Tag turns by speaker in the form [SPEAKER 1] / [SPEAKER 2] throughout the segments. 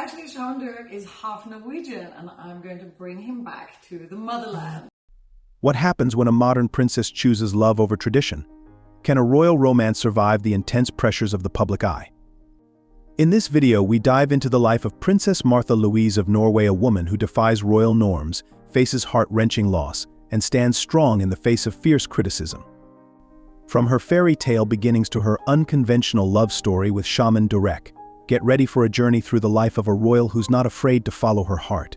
[SPEAKER 1] Actually, Shaman Durek is half Norwegian, and I'm going to bring him back to the motherland.
[SPEAKER 2] What happens when a modern princess chooses love over tradition? Can a royal romance survive the intense pressures of the public eye? In this video, we dive into the life of Princess Marta Luise of Norway, a woman who defies royal norms, faces heart-wrenching loss, and stands strong in the face of fierce criticism. From her fairy tale beginnings to her unconventional love story with Shaman Durek, get ready for a journey through the life of a royal who's not afraid to follow her heart.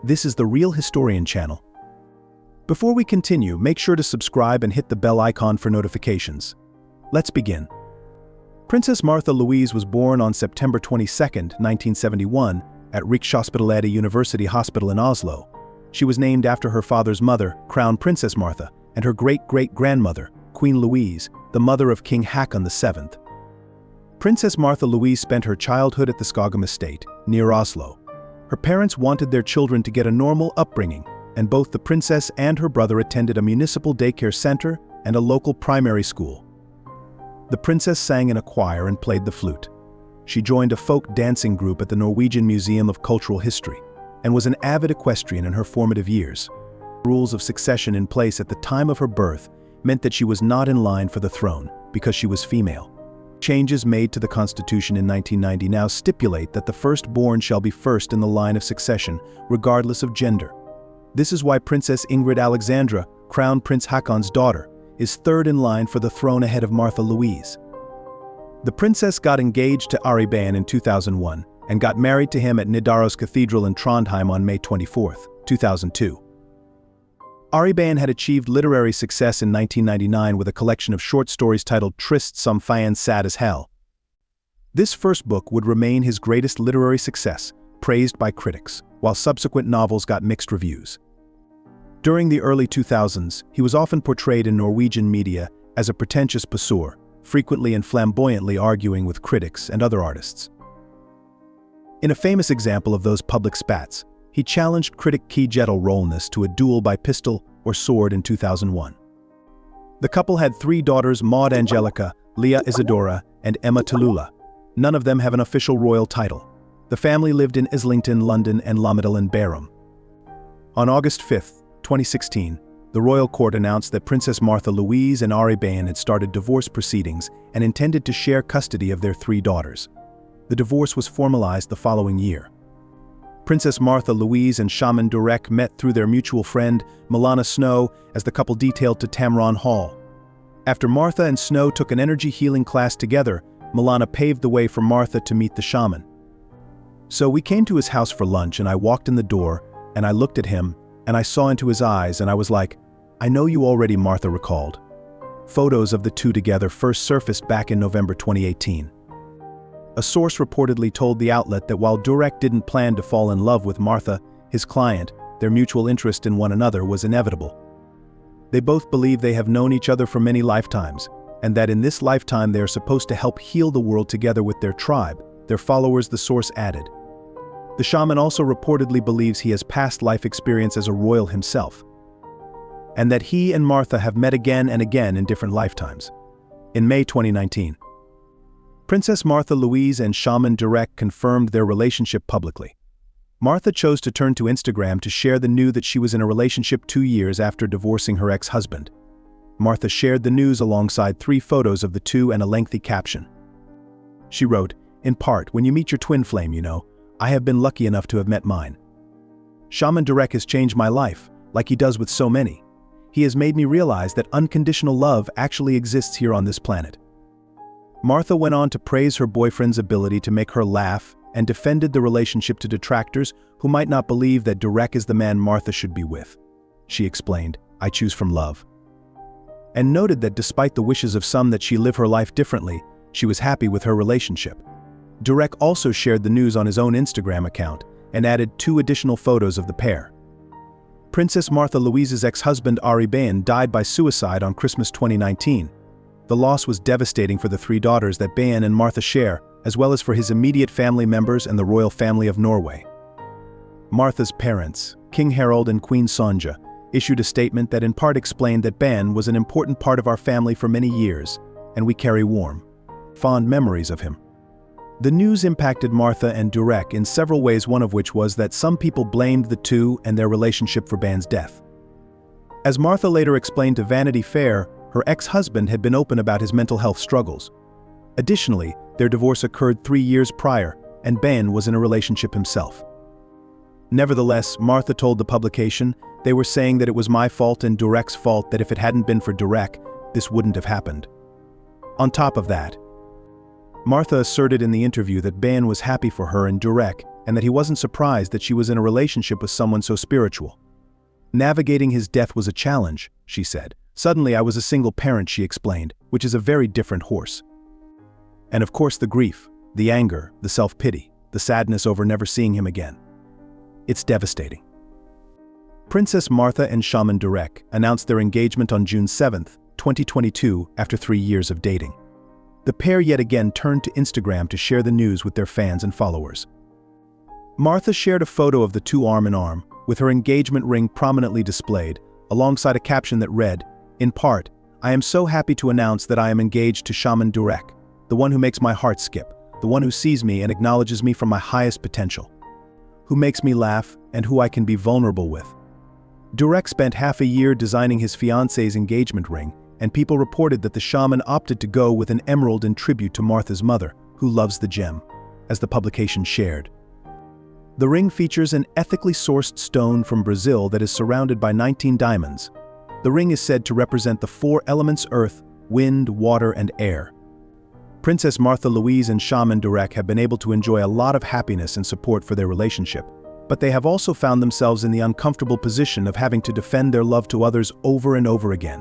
[SPEAKER 2] This is the Real Historian channel. Before we continue, make sure to subscribe and hit the bell icon for notifications. Let's begin. Princess Marta Luise was born on September 22, 1971, at Rikshospitalet University Hospital in Oslo. She was named after her father's mother, Crown Princess Martha, and her great-great-grandmother, Queen Louise, the mother of King Haakon VII. Princess Marta Luise spent her childhood at the Skogum estate, near Oslo. Her parents wanted their children to get a normal upbringing, and both the princess and her brother attended a municipal daycare center and a local primary school. The princess sang in a choir and played the flute. She joined a folk dancing group at the Norwegian Museum of Cultural History and was an avid equestrian in her formative years. Rules of succession in place at the time of her birth meant that she was not in line for the throne because she was female. Changes made to the Constitution in 1990 now stipulate that the firstborn shall be first in the line of succession, regardless of gender. This is why Princess Ingrid Alexandra, Crown Prince Haakon's daughter, is third in line for the throne ahead of Martha Luise. The princess got engaged to Ari Behn in 2001 and got married to him at Nidaros Cathedral in Trondheim on May 24, 2002. Ari Behn had achieved literary success in 1999 with a collection of short stories titled Trist som fan sad as hell. This first book would remain his greatest literary success, praised by critics, while subsequent novels got mixed reviews. During the early 2000s, he was often portrayed in Norwegian media as a pretentious poseur, frequently and flamboyantly arguing with critics and other artists. In a famous example of those public spats, he challenged critic Kjetil Rollnes to a duel by pistol or sword in 2001. The couple had 3 daughters: Maud Angelica, Leah Isadora, and Emma Tallulah. None of them have an official royal title. The family lived in Islington, London, and Lamidal in Bærum. On August 5, 2016, the royal court announced that Princess Marta Luise and Ari Behn had started divorce proceedings and intended to share custody of their 3 daughters. The divorce was formalized the following year. Princess Marta Luise and Shaman Durek met through their mutual friend, Milana Snow, as the couple detailed to Tamron Hall. After Martha and Snow took an energy healing class together, Milana paved the way for Martha to meet the shaman. So we came to his house for lunch, and I walked in the door, and I looked at him, and I saw into his eyes, and I was like, "I know you already," Martha recalled. Photos of the two together first surfaced back in November 2018. A source reportedly told the outlet that while Durek didn't plan to fall in love with Martha, his client, their mutual interest in one another was inevitable. They both believe they have known each other for many lifetimes, and that in this lifetime they are supposed to help heal the world together with their tribe, their followers, the source added. The shaman also reportedly believes he has past life experience as a royal himself, and that he and Martha have met again and again in different lifetimes. In May 2019, Princess Marta Luise and Shaman Durek confirmed their relationship publicly. Martha chose to turn to Instagram to share the news that she was in a relationship 2 years after divorcing her ex-husband. Martha shared the news alongside 3 photos of the two and a lengthy caption. She wrote, "In part, when you meet your twin flame, you know, I have been lucky enough to have met mine. Shaman Durek has changed my life, like he does with so many. He has made me realize that unconditional love actually exists here on this planet." Martha went on to praise her boyfriend's ability to make her laugh and defended the relationship to detractors who might not believe that Durek is the man Martha should be with. She explained, "I choose from love," and noted that despite the wishes of some that she live her life differently, she was happy with her relationship. Durek also shared the news on his own Instagram account and added 2 additional photos of the pair. Princess Marta Luise's ex-husband Ari Behn died by suicide on Christmas 2019. The loss was devastating for the 3 daughters that Behn and Martha share, as well as for his immediate family members and the royal family of Norway. Martha's parents, King Harald and Queen Sonja, issued a statement that in part explained that Behn was an important part of our family for many years, and we carry warm, fond memories of him. The news impacted Marta and Durek in several ways, one of which was that some people blamed the two and their relationship for Ban's death. As Marta later explained to Vanity Fair, her ex-husband had been open about his mental health struggles. Additionally, their divorce occurred 3 years prior, and Ban was in a relationship himself. Nevertheless, Marta told the publication, "They were saying that it was my fault and Durek's fault, that if it hadn't been for Durek, this wouldn't have happened." On top of that, Marta asserted in the interview that Ban was happy for her and Durek, and that he wasn't surprised that she was in a relationship with someone so spiritual. Navigating his death was a challenge, she said. "Suddenly I was a single parent," she explained, which is a very different horse. And of course the grief, the anger, the self-pity, the sadness over never seeing him again. It's devastating. Princess Marta and Shaman Durek announced their engagement on June 7, 2022, after 3 years of dating. The pair yet again turned to Instagram to share the news with their fans and followers. Marta shared a photo of the two arm in arm, with her engagement ring prominently displayed, alongside a caption that read, in part, "I am so happy to announce that I am engaged to Shaman Durek, the one who makes my heart skip, the one who sees me and acknowledges me from my highest potential, who makes me laugh and who I can be vulnerable with." Durek spent half a year designing his fiancée's engagement ring, and people reported that the shaman opted to go with an emerald in tribute to Martha's mother, who loves the gem, as the publication shared. The ring features an ethically sourced stone from Brazil that is surrounded by 19 diamonds. The ring is said to represent the 4 elements: earth, wind, water, and air. Princess Marta Luise and Shaman Durek have been able to enjoy a lot of happiness and support for their relationship, but they have also found themselves in the uncomfortable position of having to defend their love to others over and over again.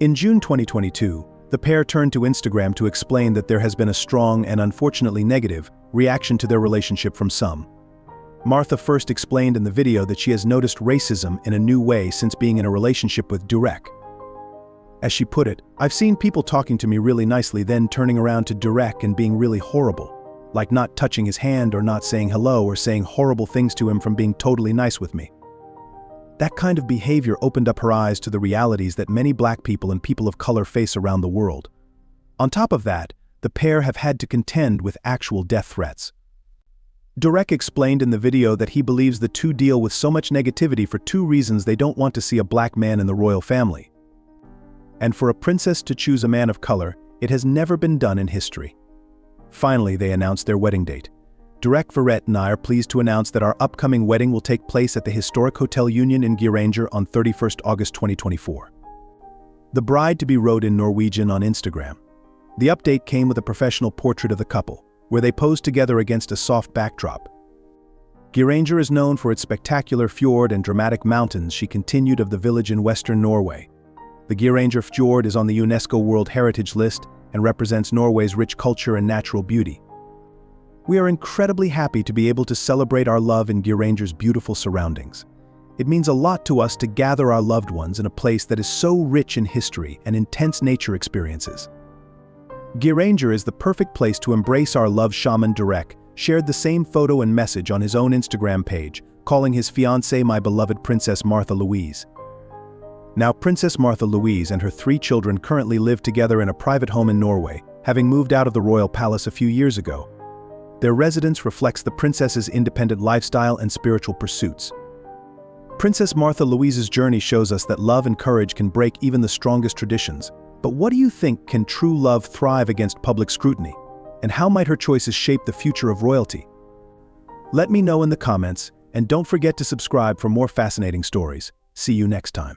[SPEAKER 2] In June 2022, the pair turned to Instagram to explain that there has been a strong and unfortunately negative reaction to their relationship from some. Marta first explained in the video that she has noticed racism in a new way since being in a relationship with Durek. As she put it, "I've seen people talking to me really nicely, then turning around to Durek and being really horrible, like not touching his hand or not saying hello or saying horrible things to him from being totally nice with me." That kind of behavior opened up her eyes to the realities that many Black people and people of color face around the world. On top of that, the pair have had to contend with actual death threats. Durek explained in the video that he believes the two deal with so much negativity for 2 reasons: they don't want to see a Black man in the royal family, and for a princess to choose a man of color, it has never been done in history. Finally, they announced their wedding date. Durek, Verrett, and I are pleased to announce that our upcoming wedding will take place at the historic Hotel Union in Geiranger on 31st August 2024. The bride-to-be wrote in Norwegian on Instagram. The update came with a professional portrait of the couple, where they posed together against a soft backdrop. Geiranger is known for its spectacular fjord and dramatic mountains, she continued, of the village in western Norway. The Geiranger Fjord is on the UNESCO World Heritage List and represents Norway's rich culture and natural beauty. We are incredibly happy to be able to celebrate our love in Geiranger's beautiful surroundings. It means a lot to us to gather our loved ones in a place that is so rich in history and intense nature experiences. Geiranger is the perfect place to embrace our love. Shaman Durek shared the same photo and message on his own Instagram page, calling his fiancée "my beloved Princess Marta Luise." Now, Princess Marta Luise and her 3 children currently live together in a private home in Norway, having moved out of the royal palace a few years ago. Their residence reflects the princess's independent lifestyle and spiritual pursuits. Princess Marta Luise's journey shows us that love and courage can break even the strongest traditions. But what do you think? Can true love thrive against public scrutiny? And how might her choices shape the future of royalty? Let me know in the comments, and don't forget to subscribe for more fascinating stories. See you next time.